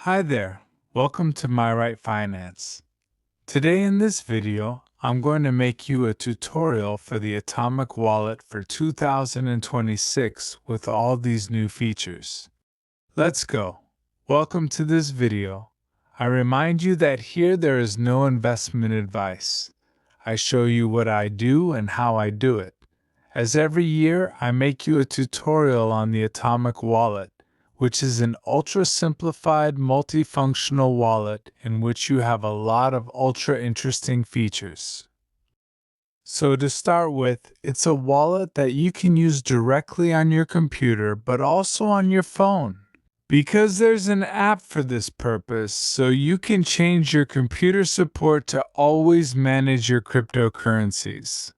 Hi there, welcome to My Right Finance. Today in this video, I'm going to make you a tutorial for the Atomic Wallet for 2026 with all these new features. Let's go. Welcome to this video. I remind you that here there is no investment advice. I show you what I do and how I do it. As every year, I make you a tutorial on the Atomic Wallet, which is an ultra-simplified multifunctional wallet in which you have a lot of ultra-interesting features. So to start with, it's a wallet that you can use directly on your computer but also on your phone. Because there's an app for this purpose, so you can change your computer support to always manage your cryptocurrencies.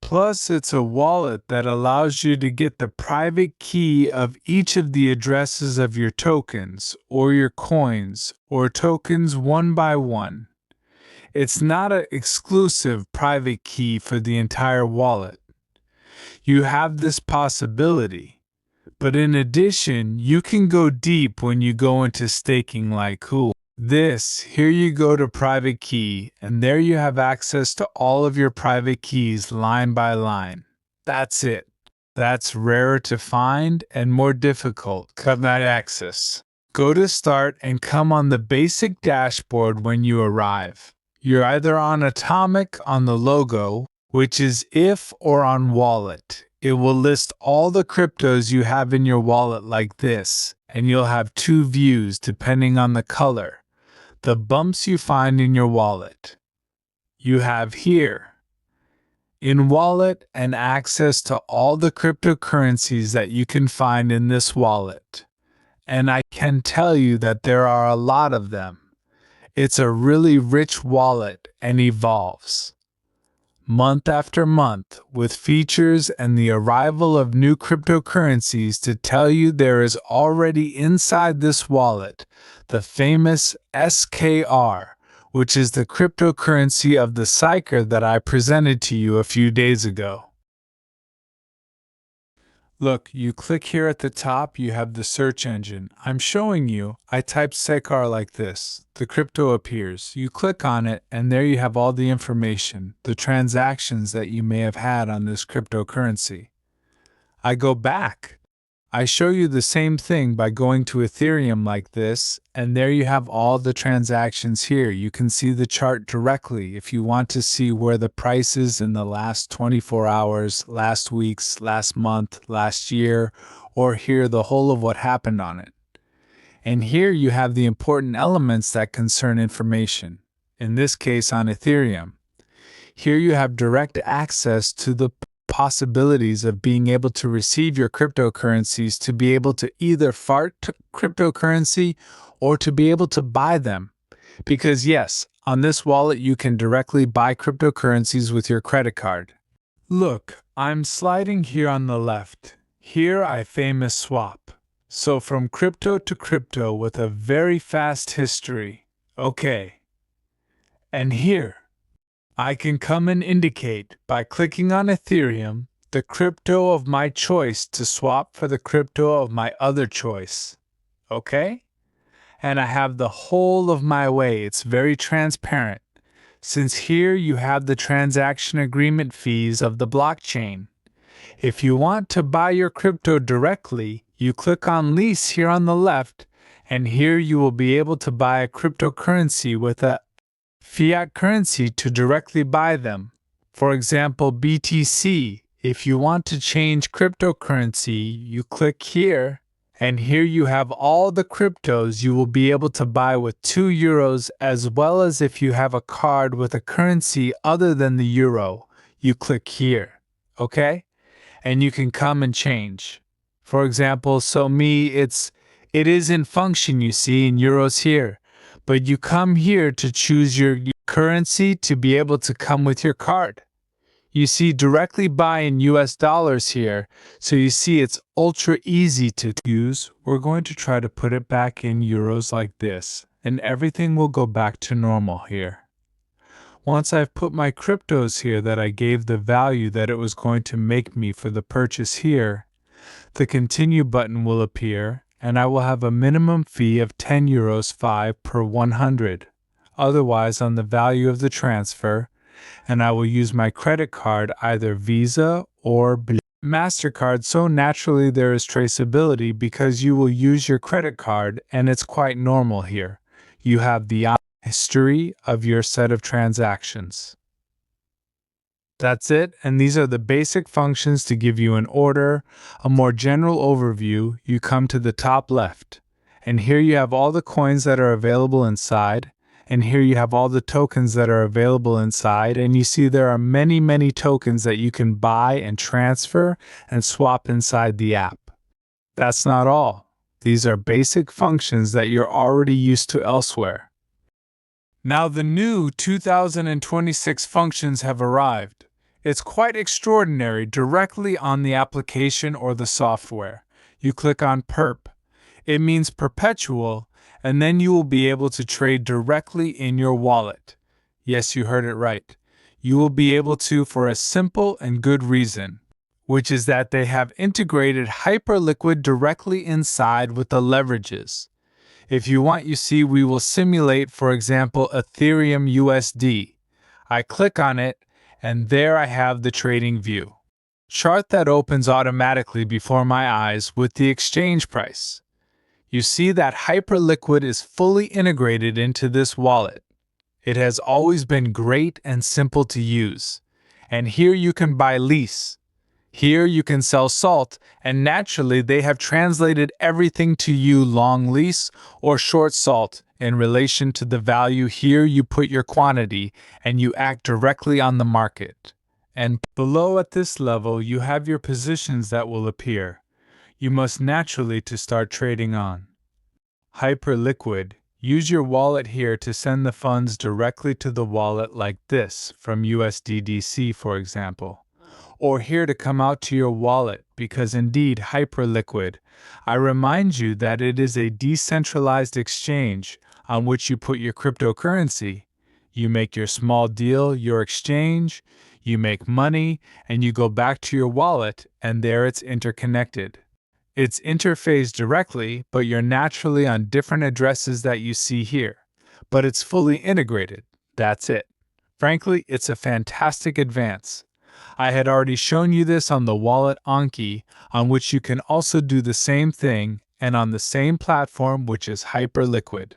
Plus, it's a wallet that allows you to get the private key of each of the addresses of your tokens, or your coins, or tokens one by one. It's not an exclusive private key for the entire wallet. You have this possibility, but in addition, you can go deep when you go into staking like cool. Here you go to private key, and there you have access to all of your private keys line by line. That's it. That's rarer to find and more difficult. Cut that access. Go to start and come on the basic dashboard when you arrive. You're either on Atomic on the logo, which is if, or on wallet. It will list all the cryptos you have in your wallet like this, and you'll have two views depending on the color. The bumps you find in your wallet. You have here, in wallet, and access to all the cryptocurrencies that you can find in this wallet. And I can tell you that there are a lot of them. It's a really rich wallet and evolves month after month with features and the arrival of new cryptocurrencies to tell you there is already inside this wallet the famous SKR, which is the cryptocurrency of the Psyker that I presented to you a few days ago. Look, you click here at the top, you have the search engine. I'm showing you, I type SKR like this. The crypto appears. You click on it, and there you have all the information, the transactions that you may have had on this cryptocurrency. I go back. I show you the same thing by going to Ethereum like this, and there you have all the transactions here. You can see the chart directly if you want to see where the price is in the last 24 hours, last week's, last month, last year, or hear the whole of what happened on it. And here you have the important elements that concern information, in this case on Ethereum. Here you have direct access to the possibilities of being able to receive your cryptocurrencies, to be able to either fart cryptocurrency or to be able to buy them. Because yes, on this wallet you can directly buy cryptocurrencies with your credit card. Look, I'm sliding here on the left. Here I famous swap. So from crypto to crypto with a very fast history. Okay. And here, I can come and indicate, by clicking on Ethereum, the crypto of my choice to swap for the crypto of my other choice. Okay? And I have the whole of my way. It's very transparent, since here you have the transaction agreement fees of the blockchain. If you want to buy your crypto directly, you click on lease here on the left, and here you will be able to buy a cryptocurrency with a fiat currency to directly buy them. For example, BTC. If you want to change cryptocurrency, you click here, and here you have all the cryptos you will be able to buy with €2, as well as if you have a card with a currency other than the euro, you click here, okay? And you can come and change. For example, it is in function, you see, in euros here. But you come here to choose your currency to be able to come with your card. You see directly buy in US dollars here, so you see it's ultra easy to use. We're going to try to put it back in euros like this, and everything will go back to normal here. Once I've put my cryptos here that I gave the value that it was going to make me for the purchase here, the continue button will appear, and I will have a minimum fee of €10 5 per 100, otherwise on the value of the transfer, and I will use my credit card, either Visa or MasterCard, so naturally there is traceability because you will use your credit card and it's quite normal here. You have the history of your set of transactions. That's it, and these are the basic functions to give you an order. A more general overview, you come to the top left, and here you have all the coins that are available inside, and here you have all the tokens that are available inside, and you see there are many tokens that you can buy and transfer and swap inside the app. That's not all. These are basic functions that you're already used to elsewhere. Now the new 2026 functions have arrived. It's quite extraordinary directly on the application or the software. You click on Perp. It means perpetual, and then you will be able to trade directly in your wallet. Yes, you heard it right. You will be able to for a simple and good reason, which is that they have integrated Hyperliquid directly inside with the leverages. If you want, you see, we will simulate, for example, Ethereum USD. I click on it, and there I have the trading view chart that opens automatically before my eyes with the exchange price. You see that Hyperliquid is fully integrated into this wallet. It has always been great and simple to use. And here you can buy lease. Here you can sell salt, and naturally they have translated everything to you long lease or short salt in relation to the value. Here you put your quantity and you act directly on the market. And below at this level you have your positions that will appear. You must naturally to start trading on Hyperliquid. Use your wallet here to send the funds directly to the wallet like this from USDDC, for example. Or here to come out to your wallet, because indeed Hyperliquid, I remind you that it is a decentralized exchange on which you put your cryptocurrency. You make your small deal, your exchange, you make money, and you go back to your wallet, and there it's interconnected. It's interfaced directly, but you're naturally on different addresses that you see here. But it's fully integrated. That's it. Frankly, it's a fantastic advance. I had already shown you this on the wallet Anki, on which you can also do the same thing, and on the same platform, which is Hyperliquid.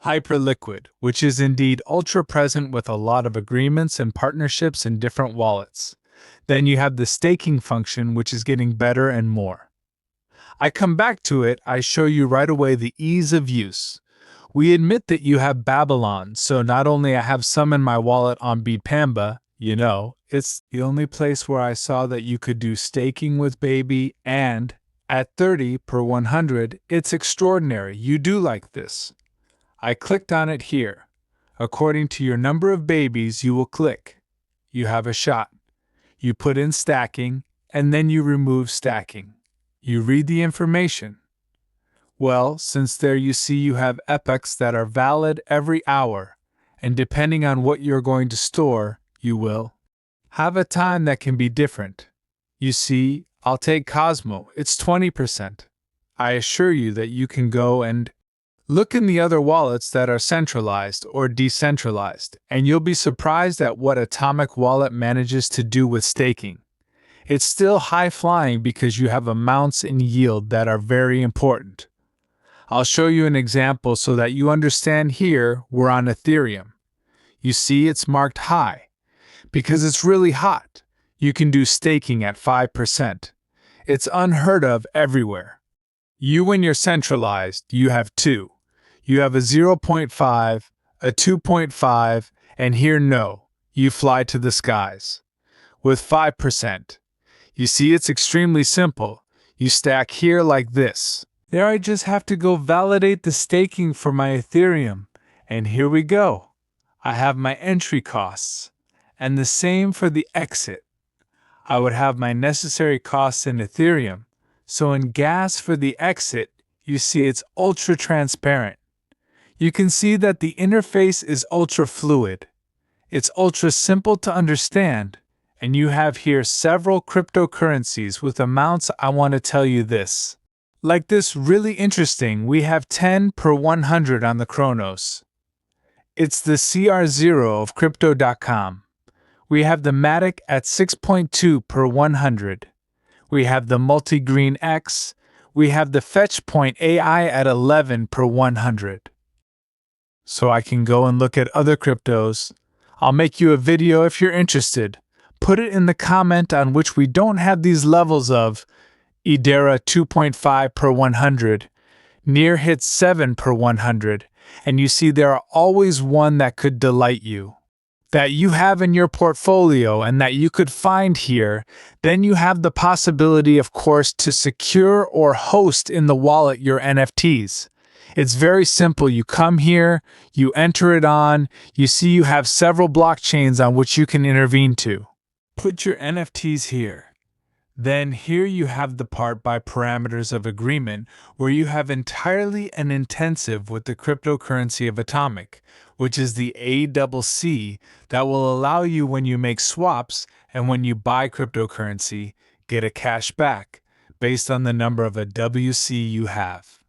Hyperliquid, which is indeed ultra present with a lot of agreements and partnerships in different wallets. Then you have the staking function, which is getting better and more. I come back to it, I show you right away the ease of use. We admit that you have Babylon, so not only I have some in my wallet on Bitpanda, it's the only place where I saw that you could do staking with Baby, and at 30 per 100, it's extraordinary. You do like this. I clicked on it here. According to your number of babies, you will click. You have a shot. You put in stacking, and then you remove stacking. You read the information. Well, since there you see you have epochs that are valid every hour, and depending on what you're going to store, you will have a time that can be different. You see, I'll take Cosmo, it's 20%. I assure you that you can go and look in the other wallets that are centralized or decentralized, and you'll be surprised at what Atomic Wallet manages to do with staking. It's still high-flying because you have amounts in yield that are very important. I'll show you an example so that you understand. Here, we're on Ethereum. You see it's marked high because it's really hot. You can do staking at 5%. It's unheard of everywhere. When you're centralized, you have two. You have a 0.5, a 2.5, and here you fly to the skies. With 5%. You see, it's extremely simple. You stack here like this. There I just have to go validate the staking for my Ethereum. And here we go. I have my entry costs. And the same for the exit. I would have my necessary costs in Ethereum. So in gas for the exit, you see it's ultra transparent. You can see that the interface is ultra fluid. It's ultra simple to understand. And you have here several cryptocurrencies with amounts. I want to tell you this. Like this really interesting, we have 10 per 100 on the Chronos. It's the CR0 of Crypto.com. We have the Matic at 6.2 per 100. We have the Multigreen X. We have the Fetchpoint AI at 11 per 100. So I can go and look at other cryptos. I'll make you a video if you're interested. Put it in the comment on which we don't have these levels of. Idera 2.5 per 100. Near hits 7 per 100. And you see there are always one that could delight you, that you have in your portfolio and that you could find here. Then you have the possibility, of course, to secure or host in the wallet your NFTs. It's very simple. You come here, you enter it on, you see you have several blockchains on which you can intervene to. Put your NFTs here. Then here you have the part by parameters of agreement where you have entirely an intensive with the cryptocurrency of Atomic, which is the ACC that will allow you when you make swaps and when you buy cryptocurrency, get a cash back based on the number of a WC you have.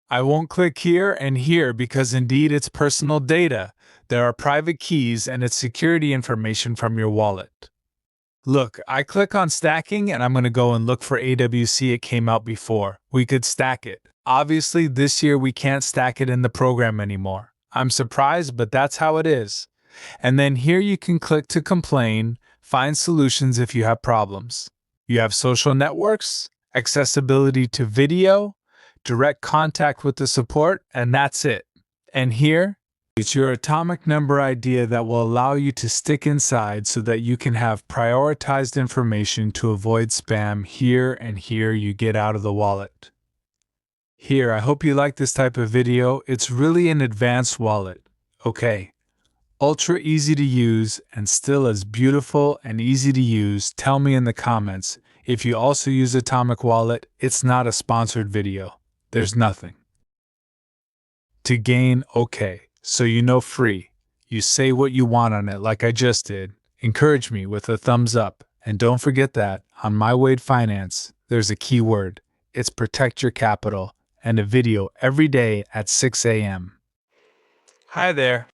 I won't click here and here because indeed it's personal data. There are private keys and it's security information from your wallet. Look, I click on stacking and I'm going to go and look for AWC. It came out before. We could stack it. Obviously, this year we can't stack it in the program anymore. I'm surprised, but that's how it is. And then here you can click to complain, find solutions if you have problems. You have social networks, accessibility to video, direct contact with the support, and that's it. And here, it's your atomic number idea that will allow you to stick inside so that you can have prioritized information to avoid spam. Here and here you get out of the wallet. Here, I hope you like this type of video. It's really an advanced wallet. Okay. Ultra easy to use and still as beautiful and easy to use. Tell me in the comments if you also use Atomic Wallet. It's not a sponsored video. There's nothing to gain. Okay. So you know free. You say what you want on it like I just did. Encourage me with a thumbs up. And don't forget that, on My Wade Finance, there's a key word. It's protect your capital, and a video every day at 6 a.m. Hi there.